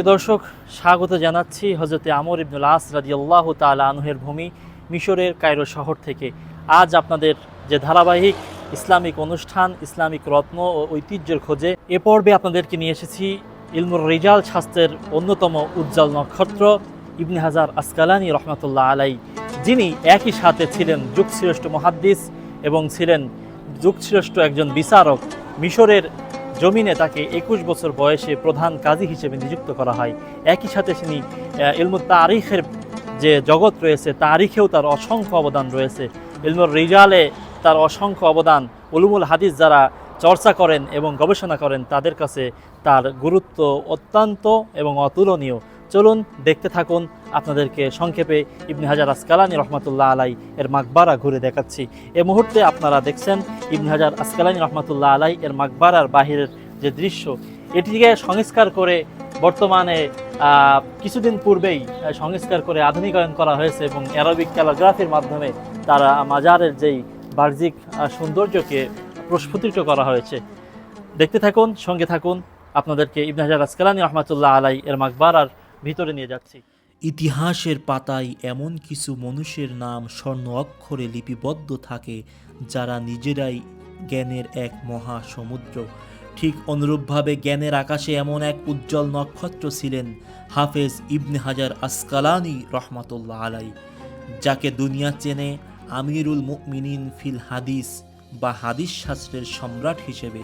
প্রিয় দর্শক, স্বাগত জানাচ্ছি হযরতে আমর ইবনুল আস রাদিয়াল্লাহু তাআলা আনহুর ভূমি মিশরের কায়রো শহর থেকে। আজ আপনাদের যে ধারাবাহিক ইসলামিক অনুষ্ঠান ইসলামিক রত্ন ও ঐতিহ্যের খোঁজে, এ পর্বে আপনাদেরকে নিয়ে এসেছি ইলমুর রিজাল শাস্ত্রের অন্যতম উজ্জ্বল নক্ষত্র ইবনে হাজার আসকালানী রহমাতুল্লাহ আলাই, যিনি একই সাথে ছিলেন যুগশ্রেষ্ঠ মুহাদ্দিস এবং ছিলেন যুগশ্রেষ্ঠ একজন বিচারক। মিশরের জমিনে তাকে 21 বছর বয়সে প্রধান কাজী হিসেবে নিযুক্ত করা হয়। একই সাথে তিনি ইলমুত তারিখের যে জগৎ রয়েছে, তারিখেও তার অসংখ্য অবদান রয়েছে। ইলমুর রিজালে তার অসংখ্য অবদান। উলুমুল হাদিস যারা চর্চা করেন এবং গবেষণা করেন তাদের কাছে তার গুরুত্ব অত্যন্ত এবং অতুলনীয়। চলুন দেখতে থাকুন, আপনাদেরকে সংক্ষেপে ইবনে হাজার আসকালানী রহমাতুল্লাহ আলাই এর মাকবারা ঘুরে দেখাচ্ছি। এ মুহূর্তে আপনারা দেখছেন ইবনে হাজার আসকালানী রহমাতুল্লাহ আলাই এর মাকবারার বাহিরের যে দৃশ্য, এটিকে সংস্কার করে বর্তমানে কিছুদিন পূর্বেই সংস্কার করে আধুনিকায়ন করা হয়েছে এবং অ্যারাবিক ক্যালিগ্রাফির মাধ্যমে তারা মাজারের যেই বাহ্যিক সৌন্দর্যকে প্রস্ফুটিত করা হয়েছে। দেখতে থাকুন, সঙ্গে থাকুন, আপনাদেরকে ইবনে হাজার আসকালানী রহমাতুল্লাহ আলাই এর মাকবারার ভিতরে নিয়ে যাচ্ছি। ইতিহাসের পাতায় এমন কিছু মানুষের নাম স্বর্ণ অক্ষরে লিপিবদ্ধ থাকে যারা নিজেরাই জ্ঞানের এক মহা সমুদ্র। ঠিক অনুরূপভাবে জ্ঞানের আকাশে এমন এক উজ্জ্বল নক্ষত্র ছিলেন হাফেজ ইবনে হাজার আসকালানী রহমাতুল্লাহ আলাই, যাকে দুনিয়া চেনে আমিরুল মুমিনিন ফিল হাদিস বা হাদিস শাস্ত্রের সম্রাট হিসেবে।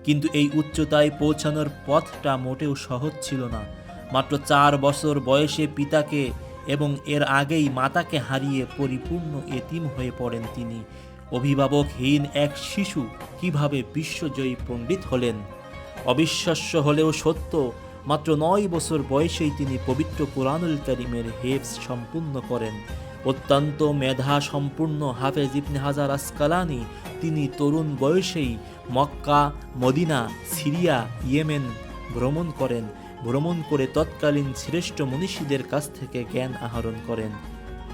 কিন্তু এই উচ্চতায় পৌঁছানোর পথটা মোটেও সহজ ছিল না। মাত্র 4 বছর বয়সে পিতাকে এবং এর আগেই মাতাকে হারিয়ে পরিপূর্ণ এতিম হয়ে পড়েন তিনি। অভিভাবকহীন এক শিশু কিভাবে বিশ্বজয়ী পণ্ডিত হলেন? অবিশ্বাস্য হলেও সত্য, মাত্র 9 বছর বয়সেই তিনি পবিত্র কোরআনুল কারীমের হেফজ সম্পূর্ণ করেন। অত্যন্ত মেধা সম্পূর্ণ হাফেজ ইবনে হাজার আসকালানী তিনি তরুণ বয়সেই মক্কা, মদিনা, সিরিয়া, ইয়েমেন ভ্রমণ করে তৎকালীন শ্রেষ্ঠ মনীষীদের কাছ থেকে জ্ঞান আহরণ করেন।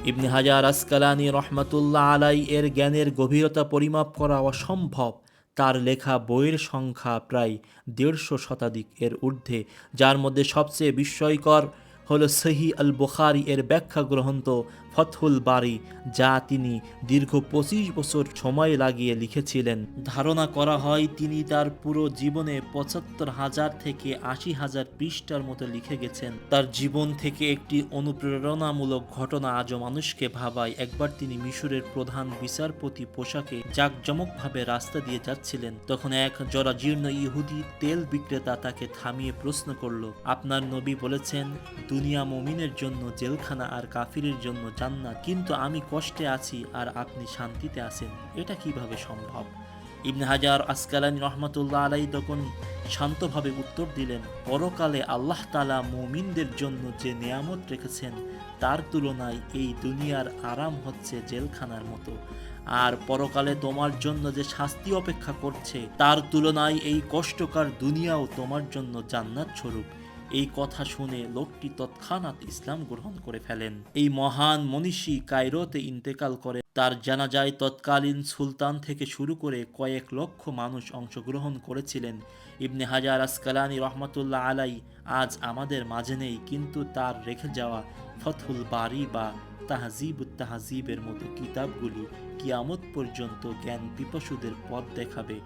ইবনে হাজার আসকালানী রহমাতুল্লাহ আলাই এর জ্ঞানের গভীরতা পরিমাপ করা অসম্ভব। তার লেখা বইয়ের সংখ্যা প্রায় 150 শতাধিক এর ঊর্ধ্বে, যার মধ্যে সবচেয়ে বিস্ময়কর হলো সহিহ আল বুখারী এর ব্যাখ্যা গ্রন্থ ফতহুল বারী, যা তিনি দীর্ঘ 25 বছর সময় লাগিয়ে লিখেছিলেন। ধারণা করা হয় তিনি তার পুরো জীবনে 75,000 থেকে 80,000 পৃষ্ঠার মতো লিখে গেছেন। তার জীবন থেকে একটি অনুপ্রেরণামূলক ঘটনা আজও মানুষকে ভাবায়। একবার তিনি মিশরের প্রধান বিচারপতি পোশাকে জাঁকজমকভাবে রাস্তা দিয়ে যাচ্ছিলেন। তখন এক জরাজীর্ণ ইহুদি তেল বিক্রেতা তাকে থামিয়ে প্রশ্ন করল, আপনার নবী বলেছেন দুনিয়া মুমিনের জন্য জেলখানা আর কাফিরের জন্য জান্নাত, কিন্তু আমি কষ্টে আছি আর আপনি শান্তিতে আছেন, এটা কিভাবে সম্ভব? ইবনে হাজার আসকালানী রহমাতুল্লাহ আলাই তখন শান্তভাবে উত্তর দিলেন, পরকালে আল্লাহ তাআলা মুমিনদের জন্য যে নেয়ামত রেখেছেন তার তুলনায় এই দুনিয়ার আরাম হচ্ছে জেলখানার মতো, আর পরকালে তোমার জন্য যে শাস্তি অপেক্ষা করছে তার তুলনায় এই কষ্টকর দুনিয়াও তোমার জন্য জান্নাত স্বরূপ। এই কথা শুনে লোকটি তৎক্ষণাৎ ইসলাম গ্রহণ করে ফেলেন। এই মহান মনীষী কায়রোতে ইন্তেকাল করে। তার জানাজায় তৎকালীন সুলতান থেকে শুরু করে কয়েক লক্ষ মানুষ অংশগ্রহণ করেছিলেন। ইবনে হাজার আসকালানী রহমাতুল্লাহ আলাই আজ আমাদের মাঝে নেই, কিন্তু তার রেখে যাওয়া ফতহুল বারী বা তাহজিবুত তাহজিবের মতো কিতাবগুলি কিয়ামত পর্যন্ত জ্ঞান পিপাসুদের পথ দেখাবে।